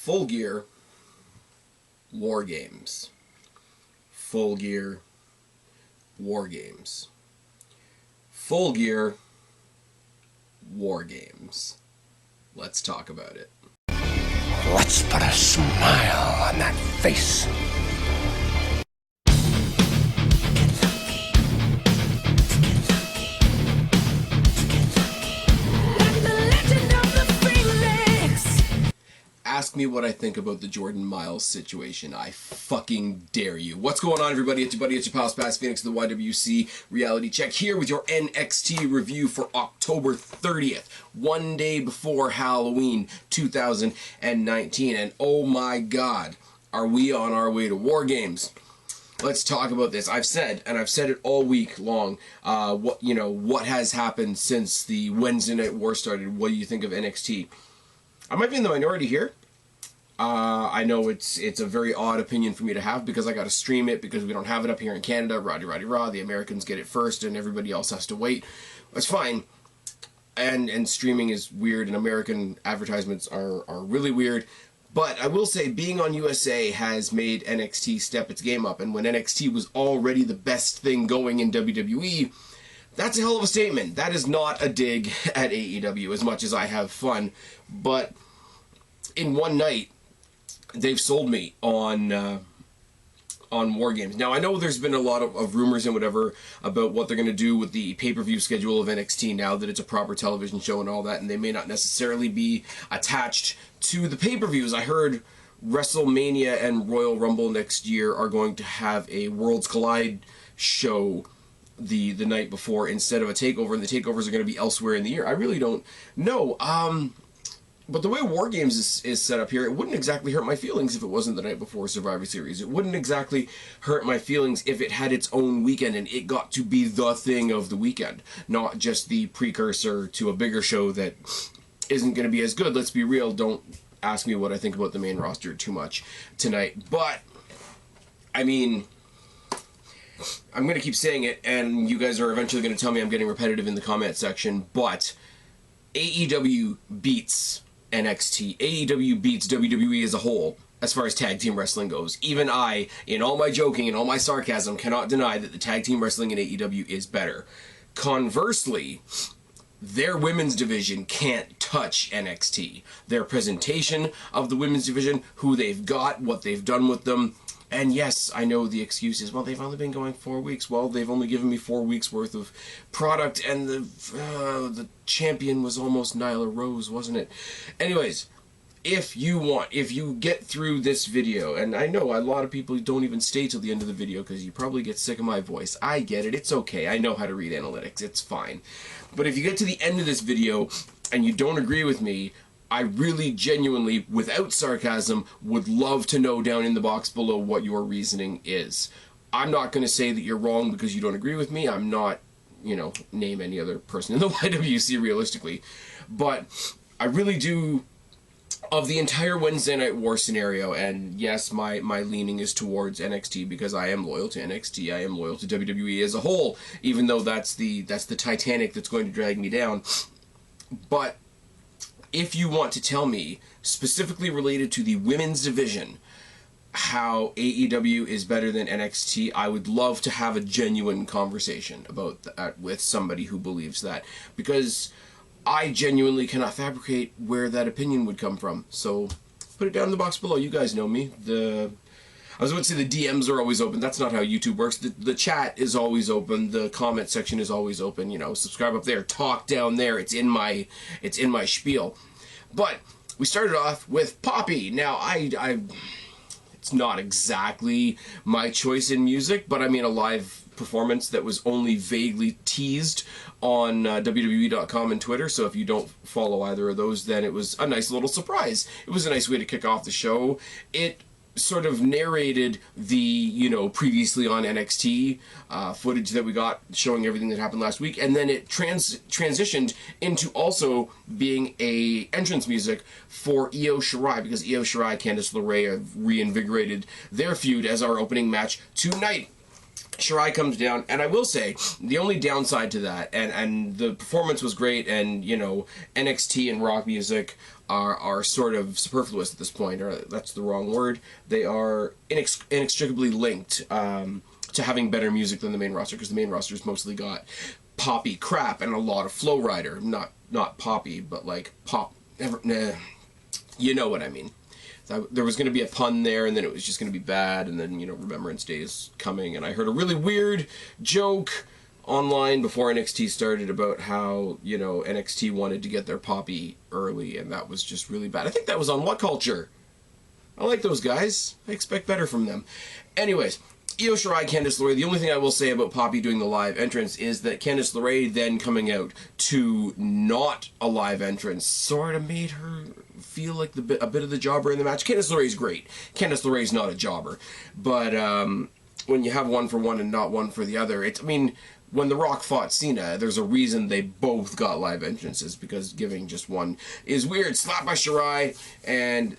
Full Gear, War Games. Full Gear, War Games. Full Gear, War Games. Let's talk about it. Let's put a smile on that face. Ask me what I think about the Jordan Miles situation. I fucking dare you. What's going on, everybody? It's your buddy, it's your pal, Spaz Phoenix, the YWC Reality Check, here with your NXT review for October 30th, one day before Halloween 2019. And oh my god, are we on our way to War Games? Let's talk about this. I've said, and I've said it all week long, what has happened since the Wednesday Night War started. What do you think of NXT? I might be in the minority here. I know it's a very odd opinion for me to have because I got to stream it because we don't have it up here in Canada. Rah. The Americans get it first and everybody else has to wait. That's fine. And streaming is weird and American advertisements are really weird. But I will say being on USA has made NXT step its game up. And when NXT was already the best thing going in WWE, that's a hell of a statement. That is not a dig at AEW as much as I have fun. But in one night, they've sold me on War Games. Now, I know there's been a lot of rumors and whatever about what they're going to do with the pay-per-view schedule of NXT now that it's a proper television show and all that, and they may not necessarily be attached to the pay-per-views. I heard WrestleMania and Royal Rumble next year are going to have a Worlds Collide show the night before instead of a takeover, and the takeovers are going to be elsewhere in the year. I really don't know. But the way War Games is set up here, it wouldn't exactly hurt my feelings if it wasn't the night before Survivor Series. It wouldn't exactly hurt my feelings if it had its own weekend and it got to be the thing of the weekend, not just the precursor to a bigger show that isn't going to be as good. Let's be real, don't ask me what I think about the main roster too much tonight. But, I mean, I'm going to keep saying it, and you guys are eventually going to tell me I'm getting repetitive in the comment section, but AEW beats NXT. AEW beats WWE as a whole as far as tag team wrestling goes. Even I, in all my joking and all my sarcasm, cannot deny that the tag team wrestling in AEW is better. Conversely, their women's division can't touch NXT. Their presentation of the women's division, who they've got, what they've done with them. And yes, I know the excuse is, well, they've only been going 4 weeks. Well, they've only given me 4 weeks worth of product, and the champion was almost Nyla Rose, wasn't it? Anyways, if you get through this video, and I know a lot of people don't even stay till the end of the video because you probably get sick of my voice. I get it. It's okay. I know how to read analytics. It's fine. But if you get to the end of this video and you don't agree with me, I really, genuinely, without sarcasm, would love to know down in the box below what your reasoning is. I'm not going to say that you're wrong because you don't agree with me. I'm not, name any other person in the YWC realistically. But I really do, of the entire Wednesday Night War scenario, and yes, my leaning is towards NXT because I am loyal to NXT. I am loyal to WWE as a whole, even though that's the Titanic that's going to drag me down. But if you want to tell me, specifically related to the women's division, how AEW is better than NXT, I would love to have a genuine conversation about that with somebody who believes that. Because I genuinely cannot fabricate where that opinion would come from. So put it down in the box below. You guys know me. I was about to say the DMs are always open. That's not how YouTube works. The chat is always open. The comment section is always open. Subscribe up there, talk down there. It's in my spiel. But we started off with Poppy. Now, it's not exactly my choice in music, but I mean a live performance that was only vaguely teased on WWE.com and Twitter, so if you don't follow either of those, then it was a nice little surprise. It was a nice way to kick off the show. It sort of narrated the, previously on NXT footage that we got showing everything that happened last week, and then it transitioned into also being a entrance music for Io Shirai, because Io Shirai, Candice LeRae have reinvigorated their feud as our opening match tonight. Shirai comes down, and I will say, the only downside to that, and the performance was great, and, you know, NXT and rock music are sort of superfluous at this point, or that's the wrong word. They are inextricably linked to having better music than the main roster, because the main roster's mostly got poppy crap and a lot of Flow Rider. Not poppy, but like pop. You know what I mean. There was going to be a pun there, and then it was just going to be bad, and then, you know, Remembrance Day is coming, and I heard a really weird joke online before NXT started about how, you know, NXT wanted to get their poppy early, and that was just really bad. I think that was on What Culture. I like those guys. I expect better from them. Anyways, Io Shirai, Candice LeRae. The only thing I will say about Poppy doing the live entrance is that Candice LeRae then coming out to not a live entrance sort of made her feel like a bit of the jobber in the match. Candice LeRae's great. Candice LeRae's not a jobber. But when you have one for one and not one for the other, I mean, when The Rock fought Cena, there's a reason they both got live entrances, because giving just one is weird. Slap by Shirai, and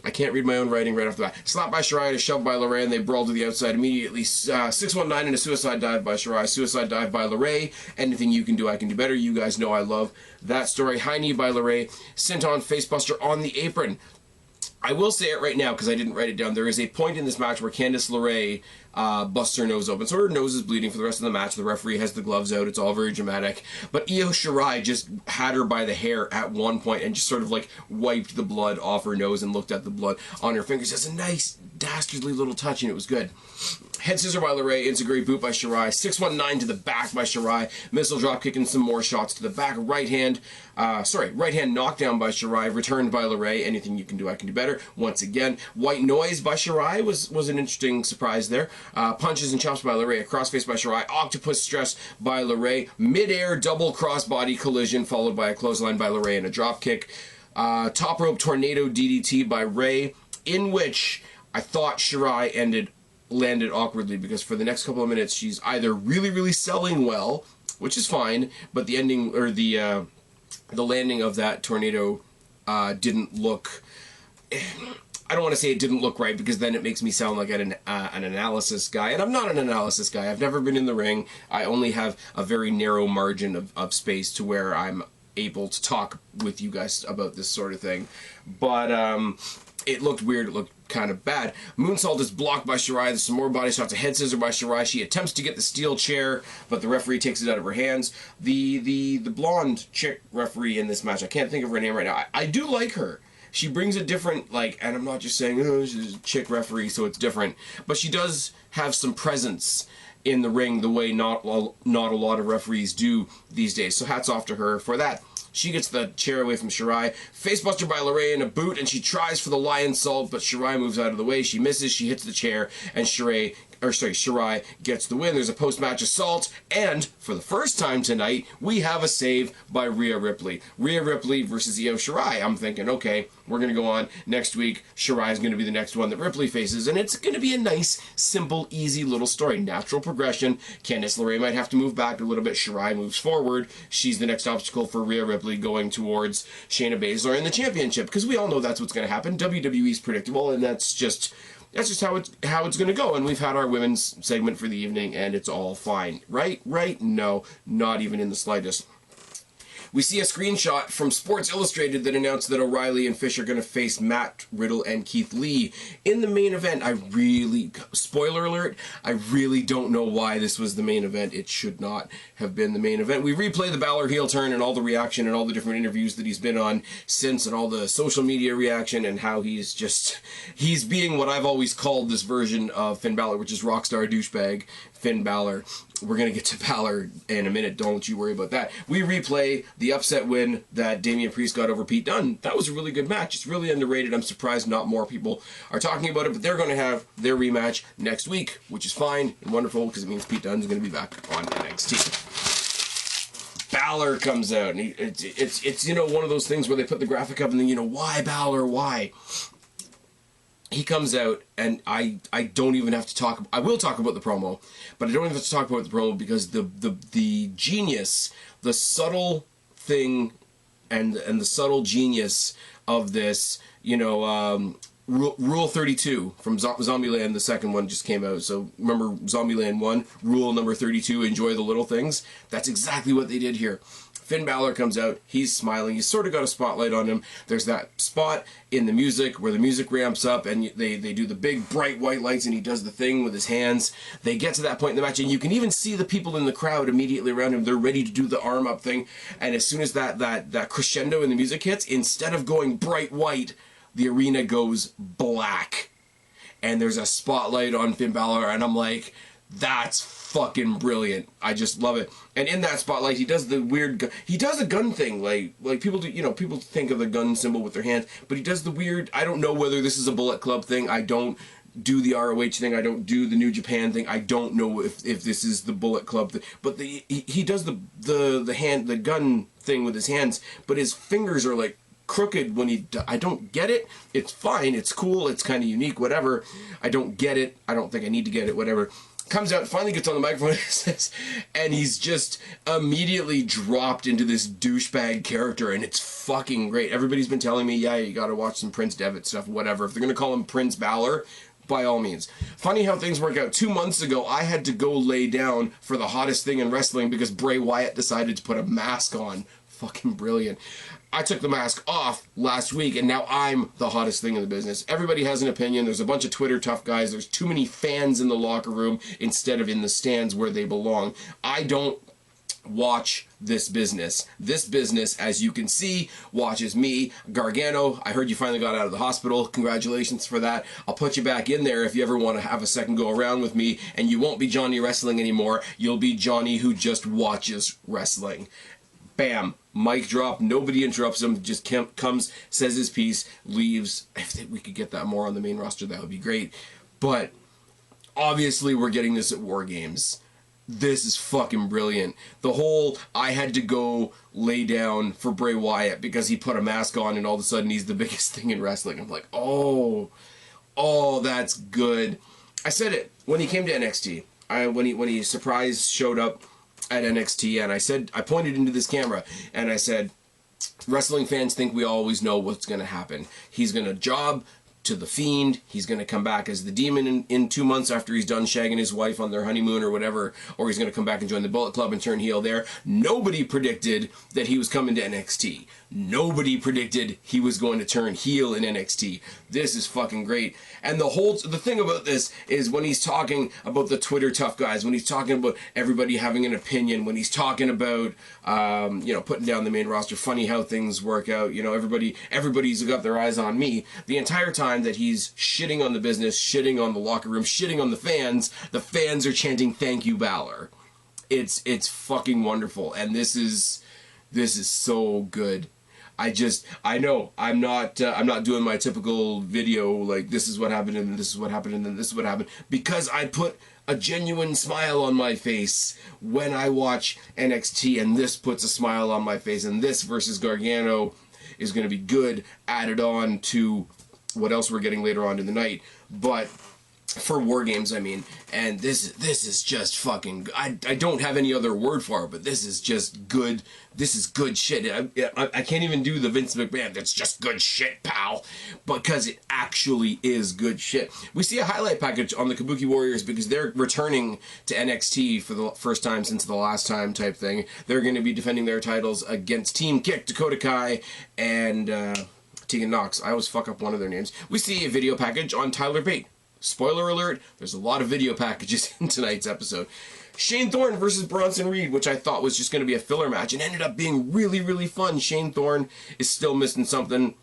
I can't read my own writing right off the bat. Slap by Shirai and a shove by LeRae, and they brawl to the outside immediately. 619 and a suicide dive by Shirai. Suicide dive by LeRae. Anything you can do, I can do better. You guys know I love that story. High knee by LeRae. Senton facebuster on the apron. I will say it right now because I didn't write it down. There is a point in this match where Candice LeRae busts her nose open. So her nose is bleeding for the rest of the match. The referee has the gloves out. It's all very dramatic. But Io Shirai just had her by the hair at one point and just sort of like wiped the blood off her nose and looked at the blood on her fingers. That's a nice, dastardly little touch, and it was good. Head scissor by LeRae, Insa-Great boot by Shirai, 619 to the back by Shirai, missile drop kicking some more shots to the back, right hand knockdown by Shirai, returned by LeRae, anything you can do, I can do better, once again. White noise by Shirai was an interesting surprise there. Punches and chops by LeRae, a crossface by Shirai, octopus stress by LeRae, mid-air double crossbody collision followed by a clothesline by LeRae and a drop kick. Top rope tornado DDT by Ray, in which I thought Shirai landed awkwardly, because for the next couple of minutes she's either really selling well, which is fine, but the ending, or the landing of that tornado didn't look, I don't want to say it didn't look right, because then it makes me sound like an analysis guy, and I'm not an analysis guy. I've never been in the ring. I only have a very narrow margin of space to where I'm able to talk with you guys about this sort of thing, but it looked weird. It looked kind of bad. Moonsault is blocked by Shirai. There's some more body shots. A head scissor by Shirai. She attempts to get the steel chair, but the referee takes it out of her hands. The blonde chick referee in this match, I can't think of her name right now. I do like her. She brings a different, like, and I'm not just saying, oh, she's a chick referee, so it's different, but she does have some presence in the ring the way not a lot of referees do these days. So hats off to her for that. She gets the chair away from Shirai. Facebuster by LeRae in a boot, and she tries for the lion salt, but Shirai moves out of the way. She misses, she hits the chair, and Shirai gets the win. There's a post-match assault, and for the first time tonight, we have a save by Rhea Ripley. Rhea Ripley versus Io Shirai. I'm thinking, okay, we're going to go on next week. Shirai is going to be the next one that Ripley faces, and it's going to be a nice, simple, easy little story. Natural progression. Candice LeRae might have to move back a little bit. Shirai moves forward. She's the next obstacle for Rhea Ripley going towards Shayna Baszler in the championship, because we all know that's what's going to happen. WWE's predictable, and that's just how it's going to go. And we've had our women's segment for the evening, and it's all fine. Right? No, not even in the slightest. We see a screenshot from Sports Illustrated that announced that O'Reilly and Fish are going to face Matt Riddle and Keith Lee in the main event. Spoiler alert, I really don't know why this was the main event. It should not have been the main event. We replay the BALOR heel turn and all the reaction and all the different interviews that he's been on since, and all the social media reaction, and how he's being what I've always called this version of Finn Balor, which is rockstar douchebag Finn Balor. We're going to get to Balor in a minute, don't you worry about that. We replay the upset win that Damian Priest got over Pete Dunne. That was a really good match. It's really underrated. I'm surprised not more people are talking about it, but they're going to have their rematch next week, which is fine and wonderful, because it means Pete Dunne's going to be back on NXT. Balor comes out, and it's one of those things where they put the graphic up and then, why Balor, why? He comes out, and I don't even have to talk. I will talk about the promo, but I don't even have to talk about the promo, because the genius, the subtle thing, and the subtle genius of this, Rule 32 from Zombieland, the second one just came out. So remember Zombieland 1, rule number 32, enjoy the little things. That's exactly what they did here. Finn Balor comes out, he's smiling, he's sort of got a spotlight on him. There's that spot in the music where the music ramps up and they do the big bright white lights and he does the thing with his hands. They get to that point in the match and you can even see the people in the crowd immediately around him. They're ready to do the arm up thing. And as soon as that crescendo in the music hits, instead of going bright white, the arena goes black. And there's a spotlight on Finn Balor and I'm like, that's fucking brilliant. I just love it. And in that spotlight, he does the weird, he does a gun thing, like people do, you know, people think of the gun symbol with their hands, but he does the weird, I don't know whether this is a Bullet Club thing, I don't do the ROH thing, I don't do the New Japan thing, I don't know if this is the Bullet Club thing, but he does the gun thing with his hands, but his fingers are like crooked when I don't get it. It's fine, it's cool, it's kind of unique, whatever. I don't get it, I don't think I need to get it, whatever. Comes out, finally gets on the microphone and he's just immediately dropped into this douchebag character and it's fucking great. Everybody's been telling me, yeah, you gotta watch some Prince Devitt stuff, whatever. If they're gonna call him Prince Balor, by all means. Funny how things work out. 2 months ago, I had to go lay down for the hottest thing in wrestling because Bray Wyatt decided to put a mask on. Fucking brilliant. I took the mask off last week, and now I'm the hottest thing in the business. Everybody has an opinion. There's a bunch of Twitter tough guys. There's too many fans in the locker room instead of in the stands where they belong. I don't watch this business. This business, as you can see, watches me. Gargano, I heard you finally got out of the hospital. Congratulations for that. I'll put you back in there if you ever want to have a second go around with me, and you won't be Johnny Wrestling anymore. You'll be Johnny who just watches wrestling. Bam. Mic drop. Nobody interrupts him. Just comes, says his piece, leaves. If we could get that more on the main roster, that would be great. But obviously we're getting this at War Games. This is fucking brilliant. The whole I had to go lay down for Bray Wyatt because he put a mask on and all of a sudden he's the biggest thing in wrestling. I'm like, oh, that's good. I said it when he came to NXT. When he surprise showed up at NXT, and I pointed into this camera and I said, wrestling fans think we always know what's going to happen. He's going to job to the Fiend. He's going to come back as the Demon in 2 months after he's done shagging his wife on their honeymoon or whatever, or he's going to come back and join the Bullet Club and turn heel there. Nobody predicted that he was coming to NXT. Nobody predicted he was going to turn heel in NXT. This is fucking great. And the thing about this is when he's talking about the Twitter tough guys, when he's talking about everybody having an opinion, when he's talking about, putting down the main roster, funny how things work out, everybody's got their eyes on me. The entire time that he's shitting on the business, shitting on the locker room, shitting on the fans are chanting, "Thank you, Balor." It's fucking wonderful. And this is so good. I know I'm not doing my typical video like this is what happened and this is what happened and then this is what happened, because I put a genuine smile on my face when I watch NXT, and this puts a smile on my face, and this versus Gargano is going to be good, added on to what else we're getting later on in the night. But for War Games, I mean, and this is just fucking, I don't have any other word for it, but this is just good. This is good shit. I can't even do the Vince McMahon, that's just good shit, pal, because it actually is good shit. We see a highlight package on the Kabuki Warriors because they're returning to NXT for the first time since the last time type thing. They're going to be defending their titles against Team Kick, Dakota Kai, and Tegan Knox. I always fuck up one of their names. We see a video package on Tyler Bate. Spoiler alert, there's a lot of video packages in tonight's episode. Shane Thorne versus Bronson Reed, which I thought was just going to be a filler match, and ended up being really, really fun. Shane Thorne is still missing something.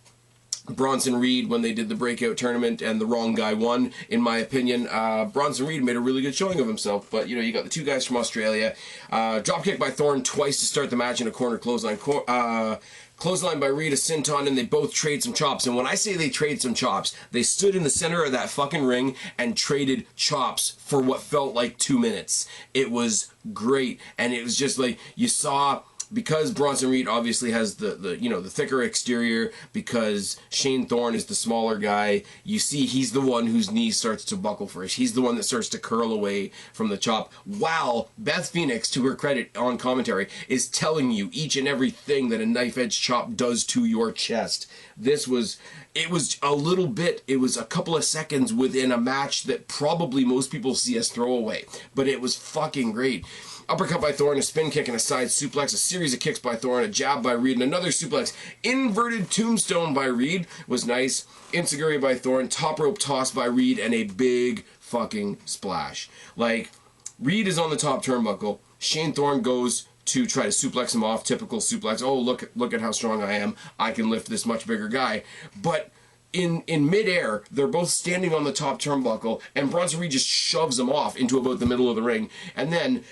Bronson Reed, when they did the breakout tournament and the wrong guy won, in my opinion, Bronson Reed made a really good showing of himself. But, you got the two guys from Australia. Dropkick by Thorne twice to start the match in a corner clothesline. Clothesline by Reed, a senton, and they both trade some chops. And when I say they trade some chops, they stood in the center of that fucking ring and traded chops for what felt like 2 minutes. It was great. And it was just like, you saw because Bronson Reed obviously has the thicker exterior, because Shane Thorne is the smaller guy, you see he's the one whose knee starts to buckle first. He's the one that starts to curl away from the chop, while Beth Phoenix, to her credit on commentary, is telling you each and everything that a knife edge chop does to your chest. It was a couple of seconds within a match that probably most people see as throwaway, but it was fucking great. Uppercut by Thorne, a spin kick and a side suplex, a series of kicks by Thorne, a jab by Reed, and another suplex. Inverted tombstone by Reed was nice. Enziguri by Thorne, top rope toss by Reed, and a big fucking splash. Like, Reed is on the top turnbuckle. Shane Thorne goes to try to suplex him off, typical suplex. Oh, look at how strong I am. I can lift this much bigger guy. But in midair, they're both standing on the top turnbuckle, and Bronson Reed just shoves him off into about the middle of the ring. And then,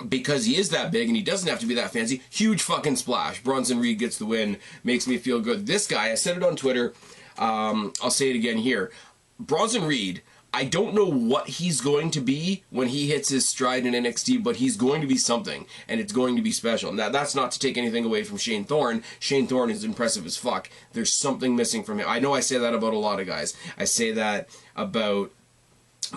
because he is that big and he doesn't have to be that fancy, huge fucking splash. Bronson Reed gets the win. Makes me feel good. This guy, I said it on Twitter, I'll say it again here. Bronson Reed, I don't know what he's going to be when he hits his stride in NXT, but he's going to be something, and it's going to be special. Now, that's not to take anything away from Shane Thorne. Shane Thorne is impressive as fuck. There's something missing from him. I know I say that about a lot of guys. I say that about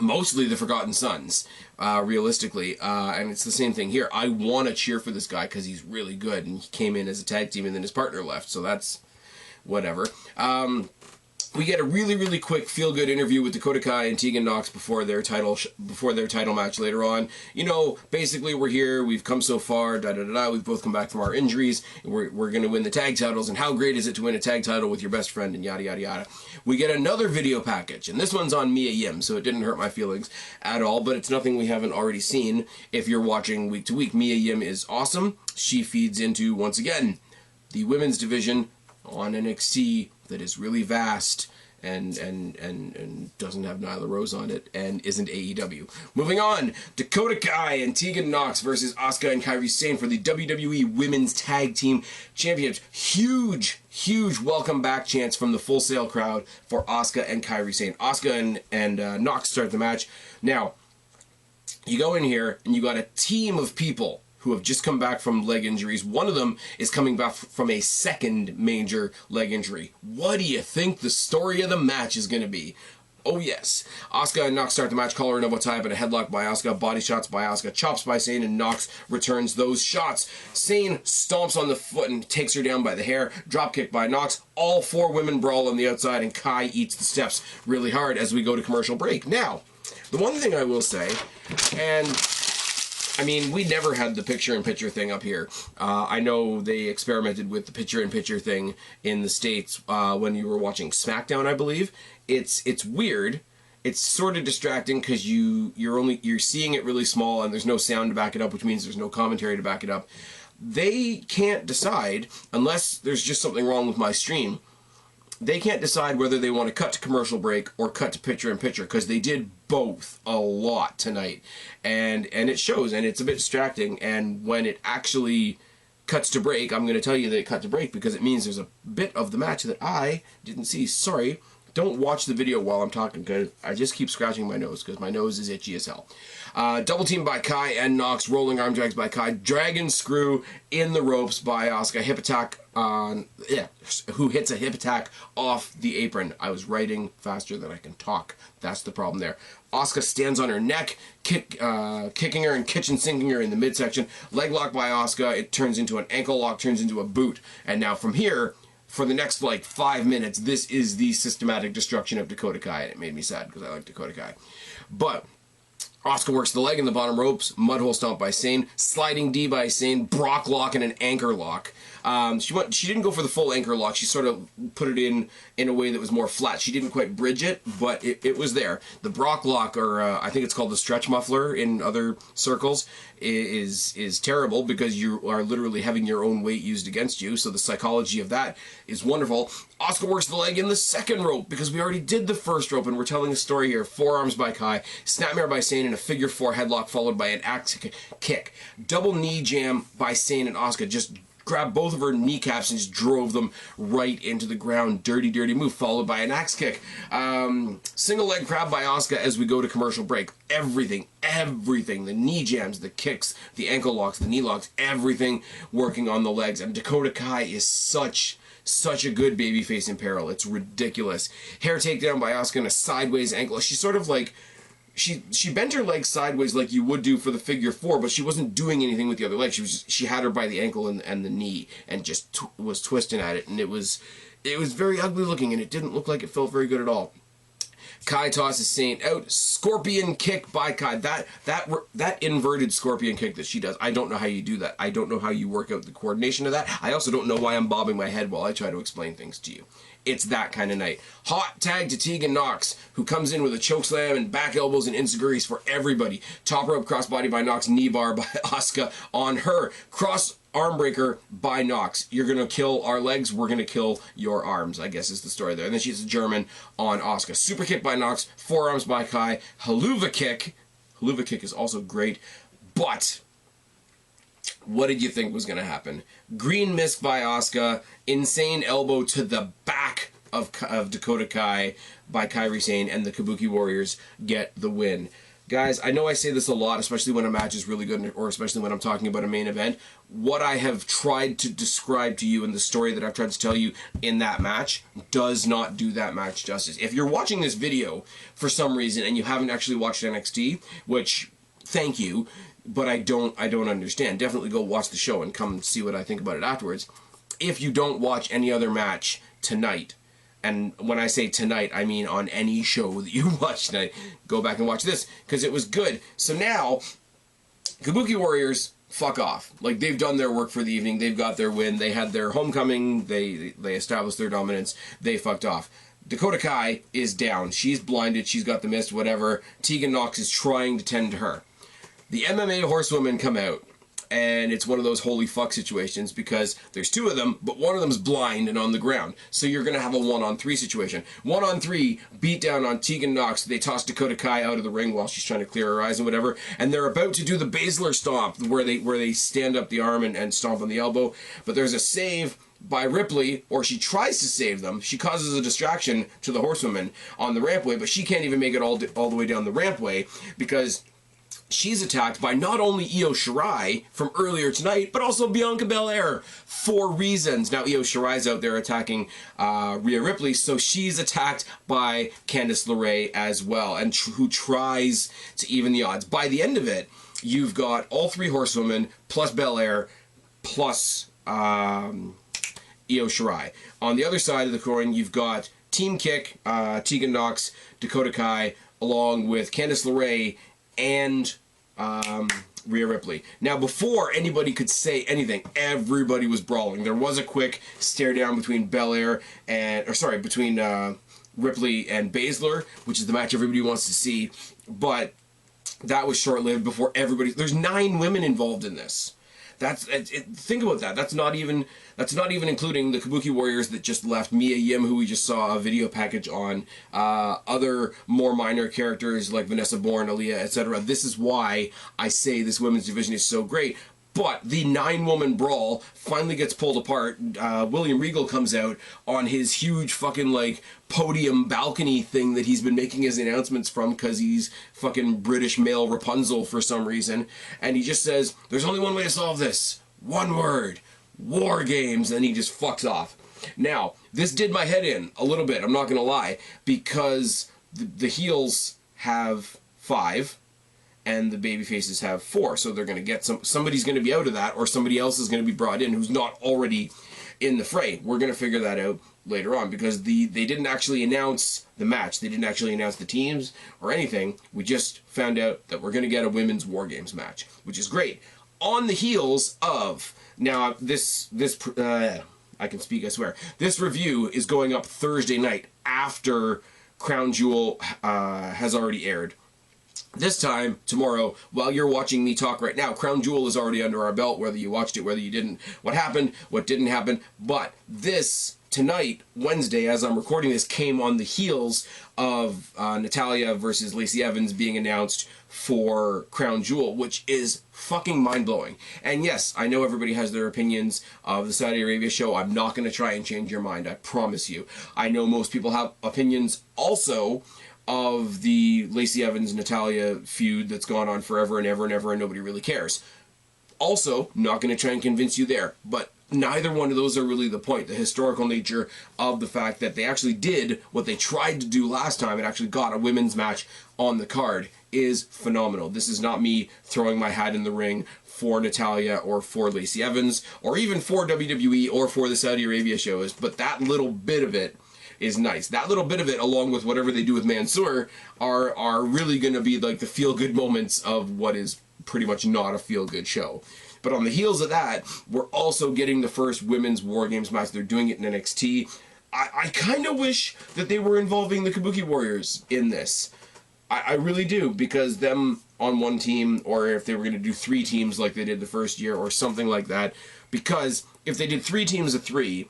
mostly the Forgotten Sons, realistically, and it's the same thing here. I want to cheer for this guy because he's really good, and he came in as a tag team and then his partner left, so that's whatever. We get a really, really quick feel-good interview with Dakota Kai and Tegan Nox before their title match later on. You know, basically, we're here, we've come so far, da-da-da-da, we've both come back from our injuries, we're going to win the tag titles, and how great is it to win a tag title with your best friend, and yada, yada, yada. We get another video package, and this one's on Mia Yim, so it didn't hurt my feelings at all, but it's nothing we haven't already seen if you're watching week to week. Mia Yim is awesome. She feeds into, once again, the women's division on NXT that is really vast and doesn't have Nyla Rose on it and isn't AEW. Moving on, Dakota Kai and Tegan Nox versus Asuka and Kairi Sane for the WWE Women's Tag Team Championships. Huge welcome back chants from the Full Sail crowd for Asuka and Kairi Sane. Asuka and Nox start the match. Now, you go in here and you got a team of people who have just come back from leg injuries. One of them is coming back from a second major leg injury. What do you think the story of the match is going to be? Oh yes. Asuka and Nox start the match, collar and elbow tie, but a headlock by Asuka, body shots by Asuka, chops by Sane, and Nox returns those shots. Sane stomps on the foot and takes her down by the hair, dropkick by Nox. All four women brawl on the outside, and Kai eats the steps really hard as we go to commercial break. Now, the one thing I will say, and I mean, we never had the picture-in-picture thing up here. I know they experimented with the picture-in-picture thing in the States when you were watching SmackDown, I believe. It's weird. It's sort of distracting because you're seeing it really small and there's no sound to back it up, which means there's no commentary to back it up. They can't decide, unless there's just something wrong with my stream, they can't decide whether they want to cut to commercial break or cut to picture-in-picture, because they did both a lot tonight. And it shows, and it's a bit distracting, and when it actually cuts to break, I'm going to tell you that it cut to break because it means there's a bit of the match that I didn't see. Sorry, don't watch the video while I'm talking, because I just keep scratching my nose, because my nose is itchy as hell. Double team by Kai and Nox, rolling arm drags by Kai, dragon screw in the ropes by Asuka, hip attack who hits a hip attack off the apron. I was writing faster than I can talk. That's the problem there. Asuka stands on her neck, kicking her and kitchen sinking her in the midsection. Leg lock by Asuka. It turns into an ankle lock, turns into a boot. And now from here, for the next 5 minutes, this is the systematic destruction of Dakota Kai. And it made me sad because I like Dakota Kai. But Asuka works the leg in the bottom ropes, mudhole stomp by Sane, sliding D by Sane, Brock lock and an anchor lock. She didn't go for the full anchor lock. She sort of put it in a way that was more flat. She didn't quite bridge it, but it was there. The Brock lock, or I think it's called the stretch muffler in other circles, is terrible because you are literally having your own weight used against you. So the psychology of that is wonderful. Asuka works the leg in the second rope because we already did the first rope, and we're telling a story here. Forearms by Kai, snapmare by Sane, and a figure four headlock followed by an axe kick. Double knee jam by Sane and Asuka, just grabbed both of her kneecaps and just drove them right into the ground. Dirty, dirty move, followed by an axe kick. Single leg crab by Asuka as we go to commercial break. Everything, the knee jams, the kicks, the ankle locks, the knee locks, everything working on the legs. And Dakota Kai is such a good babyface in peril. It's ridiculous. Hair takedown by Asuka and a sideways ankle. She's sort of like, she bent her leg sideways like you would do for the figure four, but she wasn't doing anything with the other leg. She had her by the ankle and the knee and just was twisting at it, and it was very ugly looking, and it didn't look like it felt very good at all. Kai tosses Saint out. Scorpion kick by Kai. That inverted scorpion kick that she does. I don't know how you do that. I don't know how you work out the coordination of that. I also don't know why I'm bobbing my head while I try to explain things to you. It's that kind of night. Hot tag to Tegan Nox, who comes in with a chokeslam and back elbows and enziguris for everybody. Top rope crossbody by Nox, knee bar by Asuka on her. Cross armbreaker by Nox. You're going to kill our legs, we're going to kill your arms, I guess is the story there. And then she's a German on Asuka. Super kick by Nox, forearms by Kai. Haluva kick. Haluva kick is also great, but what did you think was going to happen? Green mist by Asuka, insane elbow to the back of Dakota Kai by Kairi Sane, and the Kabuki Warriors get the win. Guys, I know I say this a lot, especially when a match is really good, or especially when I'm talking about a main event. What I have tried to describe to you in the story that I've tried to tell you in that match does not do that match justice. If you're watching this video for some reason and you haven't actually watched NXT, which, thank you, but I don't understand. Definitely go watch the show and come see what I think about it afterwards. If you don't watch any other match tonight, and when I say tonight, I mean on any show that you watch tonight, go back and watch this, because it was good. So now, Kabuki Warriors, fuck off. Like, they've done their work for the evening. They've got their win. They had their homecoming. They established their dominance. They fucked off. Dakota Kai is down. She's blinded. She's got the mist, whatever. Tegan Nox is trying to tend to her. The MMA horsewomen come out, and it's one of those holy fuck situations because there's two of them, but one of them's blind and on the ground. So you're going to have a 1-on-3 situation. 1-on-3, beat down on Tegan Nox. They toss Dakota Kai out of the ring while she's trying to clear her eyes and whatever, and they're about to do the Baszler stomp where they stand up the arm and stomp on the elbow, but there's a save by Ripley, or she tries to save them. She causes a distraction to the horsewoman on the rampway, but she can't even make it all the way down the rampway because she's attacked by not only Io Shirai from earlier tonight, but also Bianca Belair for reasons. Now Io Shirai's out there attacking Rhea Ripley, so she's attacked by Candice LeRae as well, and who tries to even the odds. By the end of it, you've got all three horsewomen plus Belair plus Io Shirai. On the other side of the coin, you've got Team Kick, Tegan Nox, Dakota Kai, along with Candice LeRae and Rhea Ripley. Now, before anybody could say anything, everybody was brawling. There was a quick stare down between between Ripley and Baszler, which is the match everybody wants to see, but that was short-lived before everybody. There's 9 women involved in this. Think about that. That's not even including the Kabuki Warriors that just left, Mia Yim, who we just saw a video package on, other more minor characters like Vanessa Bourne, Aaliyah, etc. This is why I say this women's division is so great. But the 9-woman brawl finally gets pulled apart. William Regal comes out on his huge fucking like podium balcony thing that he's been making his announcements from because he's fucking British male Rapunzel for some reason. And he just says, there's only one way to solve this. One word. War games. And he just fucks off. Now, this did my head in a little bit, I'm not going to lie, because the heels have 5. And the baby faces have 4, so they're going to get somebody's going to be out of that, or somebody else is going to be brought in who's not already in the fray. We're going to figure that out later on, because they didn't actually announce the match. They didn't actually announce the teams or anything. We just found out that we're going to get a women's War Games match, which is great. On the heels of, now I can speak, I swear. This review is going up Thursday night after Crown Jewel has already aired. This time, tomorrow, while you're watching me talk right now, Crown Jewel is already under our belt, whether you watched it, whether you didn't, what happened, what didn't happen. But this tonight, Wednesday, as I'm recording this, came on the heels of Natalya versus Lacey Evans being announced for Crown Jewel, which is fucking mind-blowing. And yes, I know everybody has their opinions of the Saudi Arabia show. I'm not going to try and change your mind, I promise you. I know most people have opinions also of the Lacey Evans-Natalya feud that's gone on forever and ever and ever, and nobody really cares. Also, not going to try and convince you there, but neither one of those are really the point. The historical nature of the fact that they actually did what they tried to do last time and actually got a women's match on the card is phenomenal. This is not me throwing my hat in the ring for Natalya or for Lacey Evans or even for WWE or for the Saudi Arabia shows, but that little bit of it is nice. That little bit of it, along with whatever they do with Mansoor, are really going to be like the feel-good moments of what is pretty much not a feel-good show. But on the heels of that, we're also getting the first women's War Games match. They're doing it in NXT. I kind of wish that they were involving the Kabuki Warriors in this. I really do, because them on one team, or if they were going to do 3 teams like they did the first year, or something like that. Because if they did 3 teams of 3,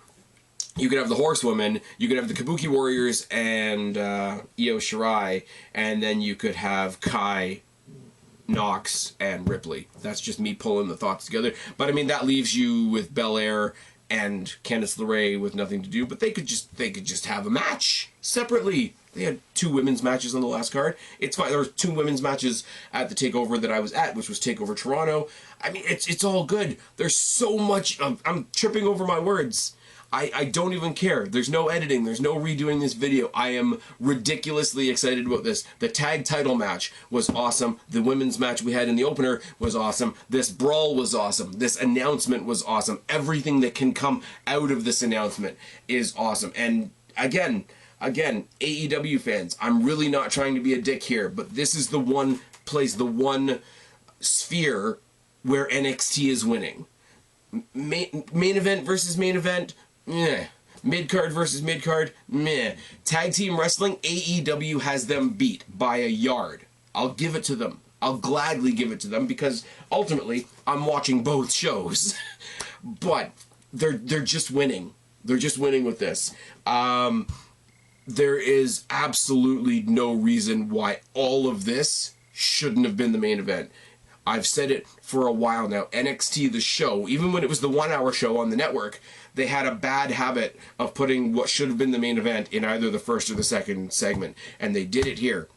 you could have the Horsewomen, you could have the Kabuki Warriors and Io Shirai, and then you could have Kai, Nox, and Ripley. That's just me pulling the thoughts together. But I mean, that leaves you with BALOR and Candice LeRae with nothing to do. But they could just have a match separately. They had 2 women's matches on the last card. It's fine. There were 2 women's matches at the takeover that I was at, which was Takeover Toronto. I mean, it's all good. There's so much. I'm tripping over my words. I don't even care. There's no editing. There's no redoing this video. I am ridiculously excited about this. The tag title match was awesome. The women's match we had in the opener was awesome. This brawl was awesome. This announcement was awesome. Everything that can come out of this announcement is awesome. And again, AEW fans, I'm really not trying to be a dick here, but this is the one place, the one sphere where NXT is winning. Main event versus main event, meh. Mid-card versus mid-card, meh. Tag team wrestling, AEW has them beat by a yard. I'll give it to them. I'll gladly give it to them, because ultimately I'm watching both shows. But they're just winning. They're just winning with this. There is absolutely no reason why all of this shouldn't have been the main event. I've said it for a while now. NXT, the show, even when it was the 1-hour show on the network, they had a bad habit of putting what should have been the main event in either the first or the second segment. And they did it here.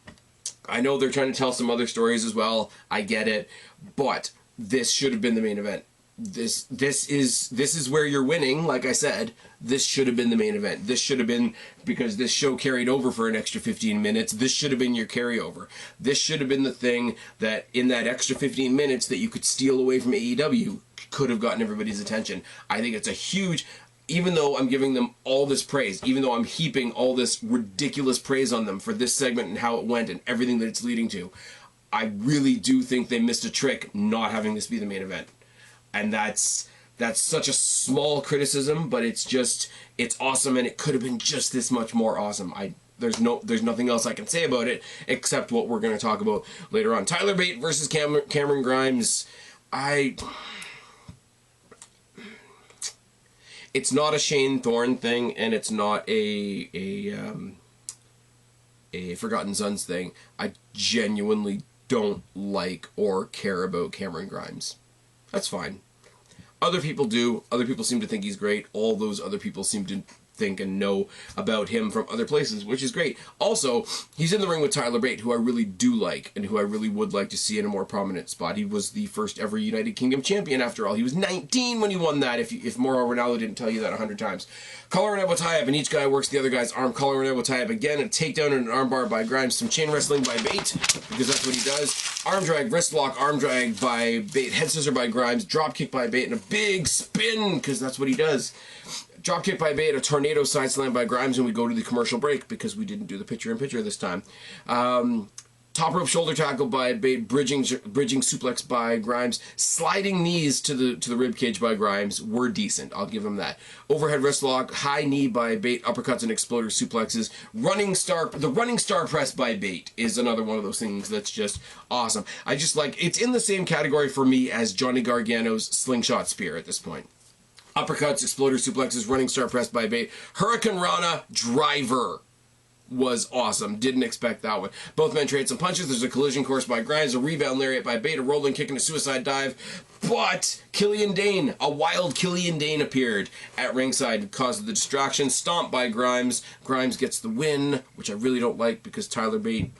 I know they're trying to tell some other stories as well. I get it. But this should have been the main event. This is where you're winning. Like I said, this should have been the main event. This should have been, because this show carried over for an extra 15 minutes, this should have been your carryover. This should have been the thing that in that extra 15 minutes that you could steal away from AEW could have gotten everybody's attention. I think it's a huge, even though I'm giving them all this praise, even though I'm heaping all this ridiculous praise on them for this segment and how it went and everything that it's leading to, I really do think they missed a trick not having this be the main event. And that's such a small criticism, but it's awesome, and it could have been just this much more awesome. There's nothing else I can say about it except what we're going to talk about later on. Tyler Bate versus Cameron Grimes. It's not a Shane Thorne thing, and it's not a Forgotten Sons thing. I genuinely don't like or care about Cameron Grimes. That's fine. Other people do. Other people seem to think he's great. All those other people seem to think and know about him from other places, which is great. Also, he's in the ring with Tyler Bate, who I really do like, and who I really would like to see in a more prominent spot. He was the first ever United Kingdom champion, after all. He was 19 when he won that, if Mauro Ranallo didn't tell you that 100 times. Collar and elbow tie-up, and each guy works the other guy's arm. Collar and elbow tie-up again, a takedown and an armbar by Grimes. Some chain wrestling by Bate, because that's what he does. Arm drag, wrist lock, arm drag by Bate. Head scissor by Grimes. Drop kick by Bate, and a big spin, because that's what he does. Drop kick by Bate, a tornado side slam by Grimes, and we go to the commercial break because we didn't do the picture-in-picture this time. Top rope shoulder tackle by Bate, bridging suplex by Grimes, sliding knees to the rib cage by Grimes were decent. I'll give him that. Overhead wrist lock, high knee by Bate, uppercuts and exploder suplexes. The running star press by Bate is another one of those things that's just awesome. It's in the same category for me as Johnny Gargano's slingshot spear at this point. Uppercuts, exploder suplexes, running star press by Bate. Hurricane Rana driver was awesome. Didn't expect that one. Both men trade some punches. There's a collision course by Grimes, a rebound lariat by Bate, a rolling kick and a suicide dive. But Killian Dane, a wild Killian Dane appeared at ringside, caused the distraction. Stomp by Grimes. Grimes gets the win, which I really don't like because Tyler Bate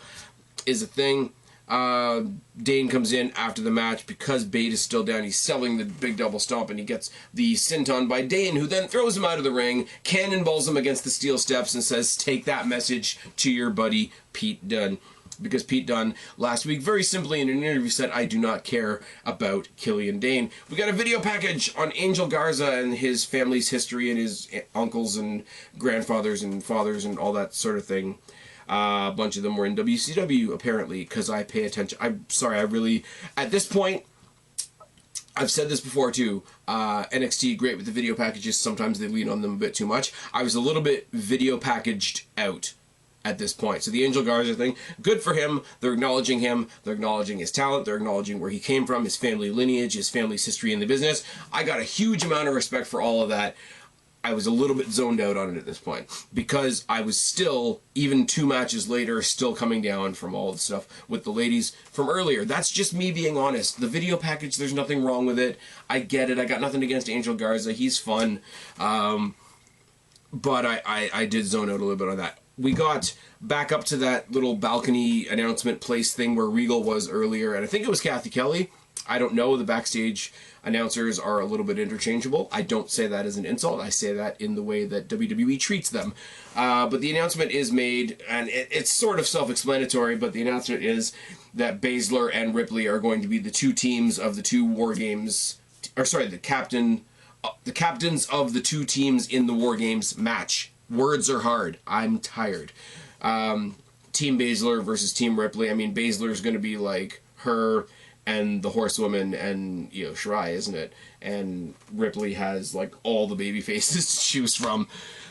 is a thing. Dane comes in after the match because Bate is still down. He's selling the big double stomp, and he gets the senton by Dane, who then throws him out of the ring, cannonballs him against the steel steps, and says, take that message to your buddy Pete Dunne. Because Pete Dunne last week very simply in an interview said, I do not care about Killian Dane. We got a video package on Angel Garza and his family's history and his uncles and grandfathers and fathers and all that sort of thing. A bunch of them were in WCW, apparently, because I pay attention. I'm sorry, I really... At this point, I've said this before, too. NXT, great with the video packages. Sometimes they lean on them a bit too much. I was a little bit video packaged out at this point. So the Angel Garza thing, good for him. They're acknowledging him. They're acknowledging his talent. They're acknowledging where he came from, his family lineage, his family's history in the business. I got a huge amount of respect for all of that. I was a little bit zoned out on it at this point because I was still, even 2 matches later, still coming down from all the stuff with the ladies from earlier. That's just me being honest. The video package, there's nothing wrong with it. I get it. I got nothing against Angel Garza. He's fun. But I did zone out a little bit on that. We got back up to that little balcony announcement place thing where Regal was earlier, and I think it was Kathy Kelly. I don't know. The backstage announcers are a little bit interchangeable. I don't say that as an insult. I say that in the way that WWE treats them. But the announcement is made, and it's sort of self-explanatory, but the announcement is that Baszler and Ripley are going to be the 2 teams of the 2 War Games, or sorry, the captains of the 2 teams in the War Games match. Words are hard. I'm tired. Team Baszler versus Team Ripley. I mean, Baszler's going to be like her and the Horsewoman and Io Shirai, isn't it? And Ripley has like all the baby faces to choose from.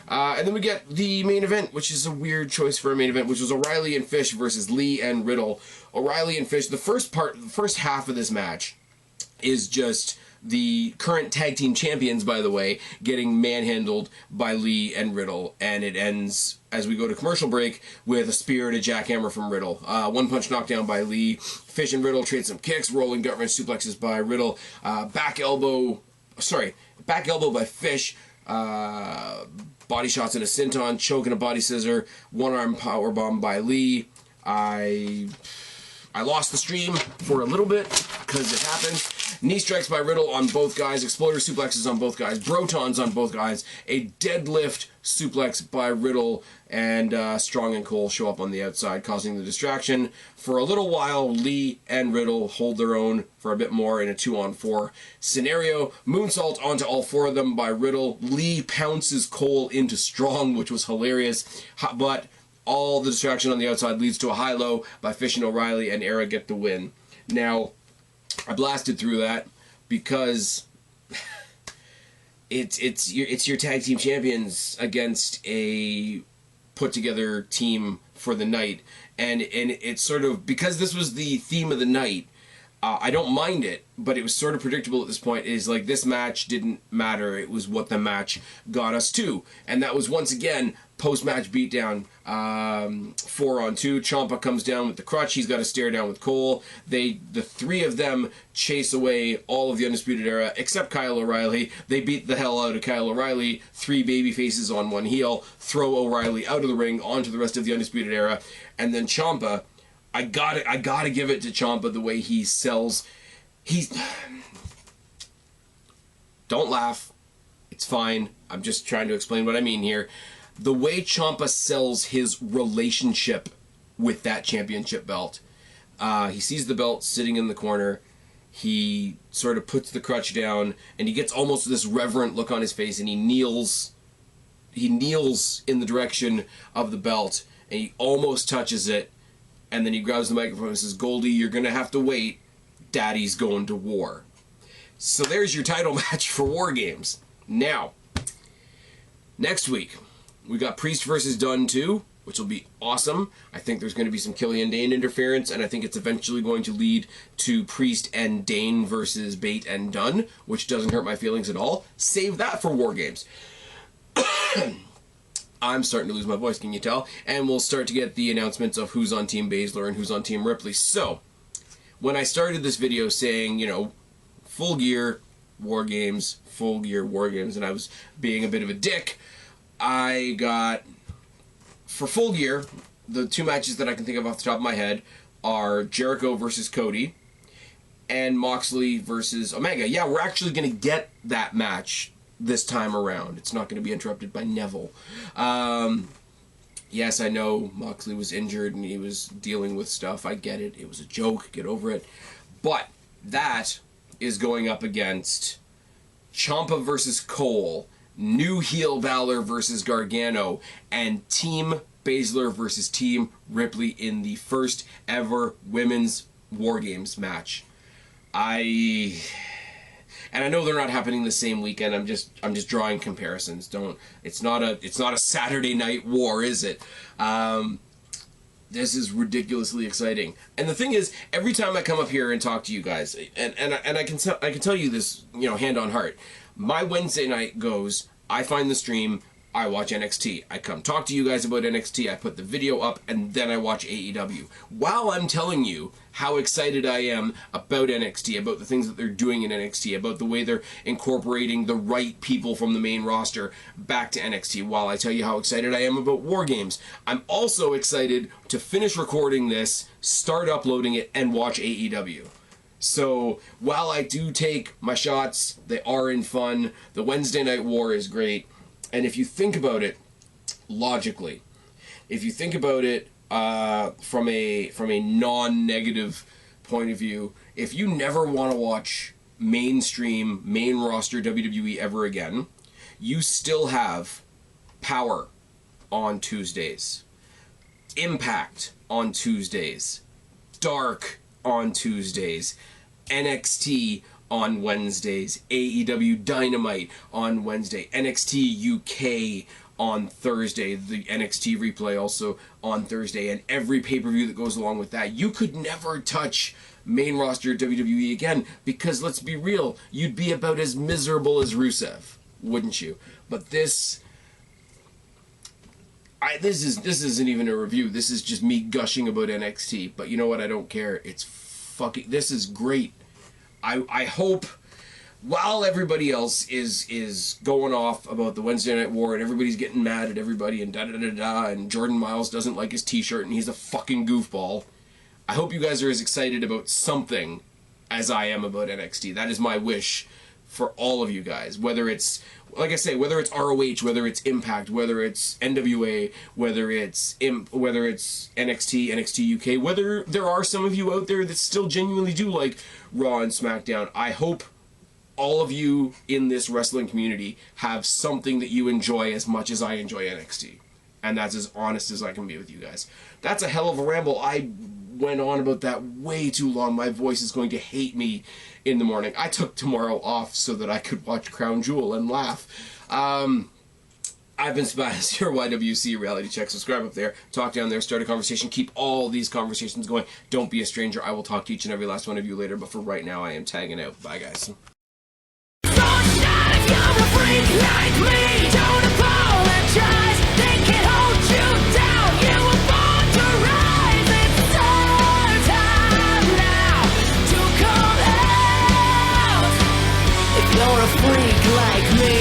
And then we get the main event, which is a weird choice for a main event, which was O'Reilly and Fish versus Lee and Riddle. O'Reilly and Fish, the first half of this match is just the current tag team champions, by the way, getting manhandled by Lee and Riddle, and it ends as we go to commercial break with a spear and a jackhammer from Riddle. 1-punch knockdown by Lee. Fish and Riddle trade some kicks, rolling gut wrench suplexes by Riddle. Back elbow by Fish. Body shots and a senton, choke and a body scissor. 1-arm powerbomb by Lee. I lost the stream for a little bit because it happened. Knee strikes by Riddle on both guys. Exploder suplexes on both guys. Brotons on both guys. A deadlift suplex by Riddle. And Strong and Cole show up on the outside, causing the distraction. For a little while, Lee and Riddle hold their own for a bit more in a 2-on-4 scenario. Moonsault onto all 4 of them by Riddle. Lee pounces Cole into Strong, which was hilarious. But all the distraction on the outside leads to a high-low by Fish and O'Reilly, and Era get the win. Now, I blasted through that because it's your tag team champions against a put-together team for the night, and it's sort of, because this was the theme of the night, I don't mind it, but it was sort of predictable at this point. Is like, this match didn't matter. It was what the match got us to. And that was, once again, post-match beatdown. 4-on-2. Ciampa comes down with the crutch. He's got a stare down with Cole. The 3 of them chase away all of the Undisputed Era, except Kyle O'Reilly. They beat the hell out of Kyle O'Reilly. 3 baby faces on 1 heel. Throw O'Reilly out of the ring onto the rest of the Undisputed Era. And then Ciampa, I gotta give it to Ciampa, the way he sells. Don't laugh. It's fine. I'm just trying to explain what I mean here. The way Ciampa sells his relationship with that championship belt. He sees the belt sitting in the corner. He sort of puts the crutch down, and he gets almost this reverent look on his face, and he kneels in the direction of the belt, and he almost touches it. And then he grabs the microphone and says, Goldie, you're going to have to wait. Daddy's going to war. So there's your title match for War Games. Now, next week, we got Priest versus Dunn 2, which will be awesome. I think there's going to be some Killian Dane interference, and I think it's eventually going to lead to Priest and Dane versus Bate and Dunn, which doesn't hurt my feelings at all. Save that for War Games. I'm starting to lose my voice, can you tell? And we'll start to get the announcements of who's on Team Baszler and who's on Team Ripley. So, when I started this video saying, you know, full gear War Games, full gear War Games, and I was being a bit of a dick, I got, for full gear, the two matches that I can think of off the top of my head are Jericho versus Cody and Moxley versus Omega. Yeah, we're actually going to get that match this time around. It's not going to be interrupted by Neville. Yes, I know Moxley was injured and he was dealing with stuff. I get it. It was a joke. Get over it. But that is going up against Ciampa versus Cole, New Heel Balor versus Gargano, and Team Baszler versus Team Ripley in the first ever women's War Games match. And I know they're not happening the same weekend. I'm just drawing comparisons. It's not a Saturday night war, is it? This is ridiculously exciting. And the thing is, every time I come up here and talk to you guys, and I can tell you this, you know, hand on heart. My Wednesday night goes, I find the stream, I watch NXT. I come talk to you guys about NXT, I put the video up, and then I watch AEW. While I'm telling you how excited I am about NXT, about the things that they're doing in NXT, about the way they're incorporating the right people from the main roster back to NXT, while I tell you how excited I am about War Games, I'm also excited to finish recording this, start uploading it, and watch AEW. So, while I do take my shots, they are in fun, the Wednesday Night War is great, and if you think about it logically, if you think about it from a non-negative point of view, if you never want to watch mainstream, main roster WWE ever again, you still have Power on Tuesdays, Impact on Tuesdays, Dark on Tuesdays, NXT on Wednesdays, AEW Dynamite on Wednesday, NXT UK on Thursday, the NXT replay also on Thursday, and every pay-per-view that goes along with that. You could never touch main roster WWE again, because let's be real, you'd be about as miserable as Rusev, wouldn't you? But this isn't even a review. This is just me gushing about NXT. But you know what? I don't care. It's fucking. This is great. I hope, while everybody else is going off about the Wednesday Night War and everybody's getting mad at everybody and da-da-da-da, and Jordan Miles doesn't like his t-shirt and he's a fucking goofball, I hope you guys are as excited about something as I am about NXT. That is my wish for all of you guys. Whether it's, like I say, whether it's ROH, whether it's Impact, whether it's NWA, whether it's NXT, NXT UK, whether there are some of you out there that still genuinely do like Raw and SmackDown, I hope all of you in this wrestling community have something that you enjoy as much as I enjoy NXT. And that's as honest as I can be with you guys. That's a hell of a ramble. I went on about that way too long. My voice is going to hate me in the morning. I took tomorrow off so that I could watch Crown Jewel and laugh. I've been Spaz, your YWC Reality Check. Subscribe up there, talk down there, start a conversation, keep all these conversations going. Don't be a stranger. I will talk to each and every last one of you later, but for right now, I am tagging out. Bye, guys.